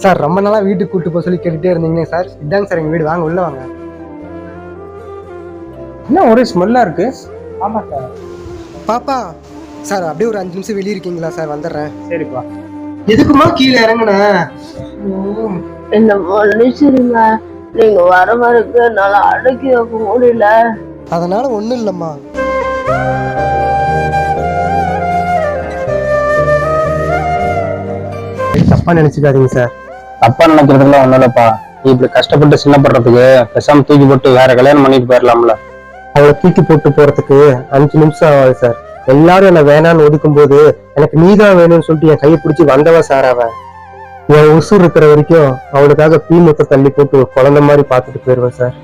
Sir ரொம்ப நாளா வீட்டுக்கு கூட்டு போக சொல்லி கேட்டுட்டே இருந்தீங்க சார். இதாங்க சார் எங்க வீடு, வாங்க உள்ள வாங்க. என்ன ஒரே ஸ்மெல்லா இருக்கு? ஆமா சார். பாப்பா சார் அப்படியே ஒரு 5 நிமிஷம் வெளியே இருக்கீங்களா சார்? வந்துடுறேன். சரிப்பா. எதுக்குமா கீழே இறங்குன? என்ன மன்னிச்சிருங்க, நீங்க வர வரைக்கும் என்னால அடக்கி வைக்க முடியல. அதனால ஒண்ணும் இல்லம்மா. தப்பா நினைச்சுக்காதீங்க சார். தப்பா நினைக்கிறதுக்குலாம் ஒண்ணும் இல்லப்பா. நீ இப்படி கஷ்டப்பட்டு சின்னப்படுறதுக்கு பேசாம தூக்கி போட்டு வேற கல்யாணம் பண்ணிட்டு போயிடலாம்ல. அவளை தூக்கி போட்டு போறதுக்கு 5 நிமிஷம் ஆகுது சார். எல்லாரும் என்ன வேணான்னு ஒதுக்கும் போது எனக்கு நீதான் வேணும்னு சொல்லிட்டு என் கையை பிடிச்சி வந்தவ சார். அவன் என் உசுர் இருக்கிற வரைக்கும் அவளுக்காக பீ முத்த தள்ளி போட்டு குழந்தை மாதிரி பார்த்துட்டு போயிடுவேன் சார்.